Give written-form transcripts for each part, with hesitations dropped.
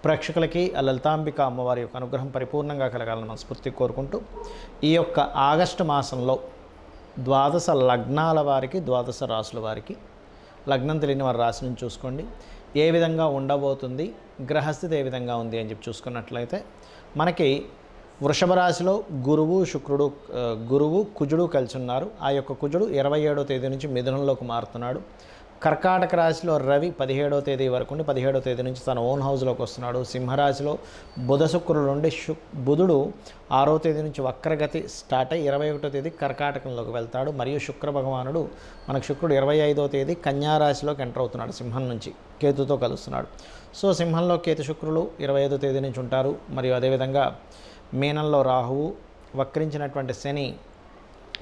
ప్రేక్షకులకి ఆ లలితాంబిక అమ్మవారి యొక్క అనుగ్రహం పరిపూర్ణంగా కలగాలని మనస్ఫూర్తిగా కోరుకుంటూ, ఈ యొక్క ఆగస్టు మాసంలో ద్వాదశ లగ్నాల వారికి, ద్వాదశ రాసుల వారికి, లగ్నం తెలియని వారి రాశి నుంచి చూసుకోండి ఏ విధంగా ఉండబోతుంది, గ్రహస్థితి ఏ విధంగా ఉంది అని చెప్పి చూసుకున్నట్లయితే మనకి వృషభ రాశిలో గురువు కుజుడు కలిసి ఉన్నారు. ఆ యొక్క కుజుడు 27వ తేదీ నుంచి మిథునంలోకి మారుతున్నాడు. కర్కాటక రాశిలో రవి 17వ తేదీ వరకు ఉండి 17వ తేదీ నుంచి తన ఓన్ హౌస్లోకి వస్తున్నాడు. సింహరాశిలో బుధ శుక్రుడు ఉండి బుధుడు 6వ తేదీ నుంచి వక్రగతి స్టార్ట్ అయ్యి 21వ తేదీ కర్కాటకంలోకి వెళ్తాడు. మరియు శుక్ర భగవానుడు శుక్రుడు 25వ తేదీ కన్యారాశిలోకి ఎంటర్ అవుతున్నాడు. సింహం నుంచి కేతుతో కలుస్తున్నాడు. సో సింహంలో కేతు శుక్రులు 25వ తేదీ నుంచి ఉంటారు. మరియు అదేవిధంగా మీనంలో రాహువు, వక్రించినటువంటి శని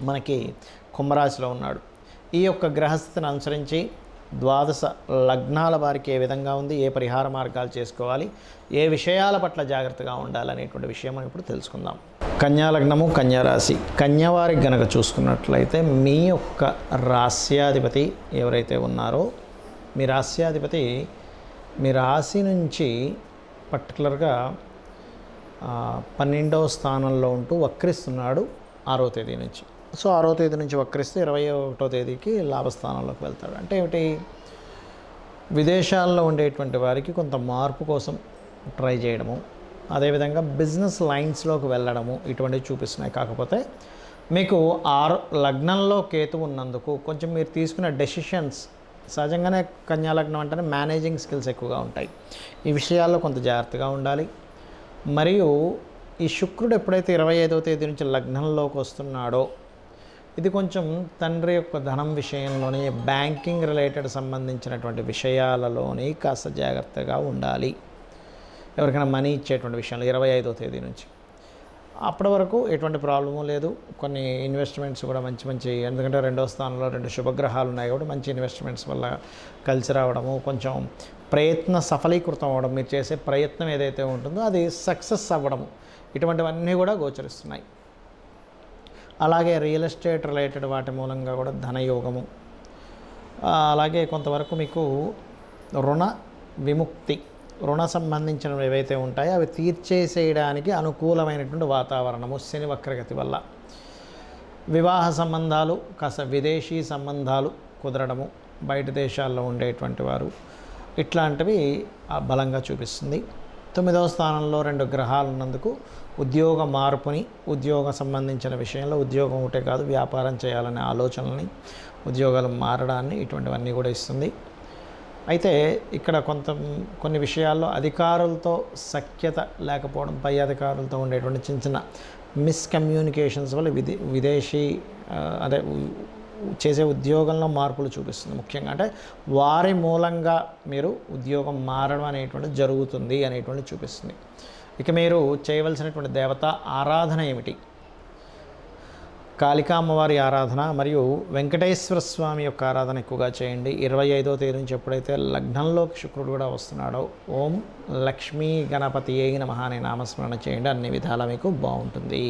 మనకి కుంభరాశిలో ఉన్నాడు. ఈ యొక్క గ్రహస్థితిని అనుసరించి ద్వాదశ లగ్నాల వారికి ఏ విధంగా ఉంది, ఏ పరిహార మార్గాలు చేసుకోవాలి, ఏ విషయాల పట్ల జాగ్రత్తగా ఉండాలనేటువంటి విషయం మనం ఇప్పుడు తెలుసుకుందాం. కన్యా లగ్నము, కన్యారాశి. కన్యావారికి గనక చూసుకున్నట్లయితే మీ యొక్క రాస్యాధిపతి ఎవరైతే ఉన్నారో, మీ రాస్యాధిపతి మీ రాశి నుంచి పర్టికులర్గా 12వ స్థానంలో ఉంటూ వక్రిస్తున్నాడు 6వ తేదీ నుంచి. సో 6వ తేదీ నుంచి వక్రిస్తే 21వ తేదీకి లాభస్థానంలోకి వెళ్తాడు. అంటే ఏమిటి, విదేశాల్లో ఉండేటువంటి వారికి కొంత మార్పు కోసం ట్రై చేయడము, అదేవిధంగా బిజినెస్ లైన్స్లోకి వెళ్ళడము ఇటువంటివి చూపిస్తున్నాయి. కాకపోతే మీకు లగ్నంలో కేతు ఉన్నందుకు కొంచెం మీరు తీసుకునే డెసిషన్స్ సహజంగానే కన్యా లగ్నం అంటేనే మేనేజింగ్ స్కిల్స్ ఎక్కువగా ఉంటాయి. ఈ విషయాల్లో కొంత జాగ్రత్తగా ఉండాలి. మరియు ఈ శుక్రుడు ఎప్పుడైతే 25వ తేదీ నుంచి లగ్నంలోకి వస్తున్నాడో, ఇది కొంచెం తండ్రి యొక్క ధనం విషయంలోని, బ్యాంకింగ్ రిలేటెడ్ సంబంధించినటువంటి విషయాలలోని కాస్త జాగ్రత్తగా ఉండాలి. ఎవరికైనా మనీ ఇచ్చేటువంటి విషయంలో 25వ తేదీ నుంచి అప్పటి వరకు ఎటువంటి ప్రాబ్లము లేదు. కొన్ని ఇన్వెస్ట్మెంట్స్ కూడా మంచి ఎందుకంటే 2వ స్థానంలో 2 శుభగ్రహాలు ఉన్నాయి కాబట్టి మంచి ఇన్వెస్ట్మెంట్స్ వల్ల కలిసి రావడము, కొంచెం ప్రయత్న సఫలీకృతం అవ్వడం, మీరు చేసే ప్రయత్నం ఏదైతే ఉంటుందో అది సక్సెస్ అవ్వడము, ఇటువంటివన్నీ కూడా గోచరిస్తున్నాయి. అలాగే రియల్ ఎస్టేట్ రిలేటెడ్ వాటి మూలంగా కూడా ధనయోగము, అలాగే కొంతవరకు మీకు రుణ విముక్తి, రుణ సంబంధించినవి ఏవైతే ఉంటాయో అవి తీర్చేసేయడానికి అనుకూలమైనటువంటి వాతావరణము శని వక్రగతి వల్ల. వివాహ సంబంధాలు, కాస్త విదేశీ సంబంధాలు కుదరడము, బయట దేశాల్లో ఉండేటువంటి వారు, ఇట్లాంటివి బలంగా చూపిస్తుంది. 9వ స్థానంలో 2 గ్రహాలు ఉన్నందుకు ఉద్యోగ మార్పుని, ఉద్యోగ సంబంధించిన విషయంలో ఉద్యోగం ఒకటే కాదు వ్యాపారం చేయాలనే ఆలోచనల్ని, ఉద్యోగాలు మారడాన్ని, ఇటువంటివన్నీ కూడా ఇస్తుంది. అయితే ఇక్కడ కొన్ని విషయాల్లో అధికారులతో సఖ్యత లేకపోవడం, పై అధికారులతో ఉండేటువంటి చిన్న మిస్కమ్యూనికేషన్స్ వల్ల విదేశీ అదే చేసే ఉద్యోగంలో మార్పులు చూపిస్తుంది. ముఖ్యంగా అంటే వారి మూలంగా మీరు ఉద్యోగం మారడం అనేటువంటి జరుగుతుంది అనేటువంటి చూపిస్తుంది. ఇక మీరు చేయవలసినటువంటి దేవత ఆరాధన ఏమిటి? కాళికా అమ్మవారి ఆరాధన మరియు వెంకటేశ్వర స్వామి యొక్క ఆరాధన ఎక్కువగా చేయండి. 25వ తేదీ నుంచి ఎప్పుడైతే లగ్నంలోకి శుక్రుడు కూడా వస్తున్నాడో, ఓం లక్ష్మీ గణపతి నమః అనే నామస్మరణ చేయండి. అన్ని విధాలా మీకు బాగుంటుంది.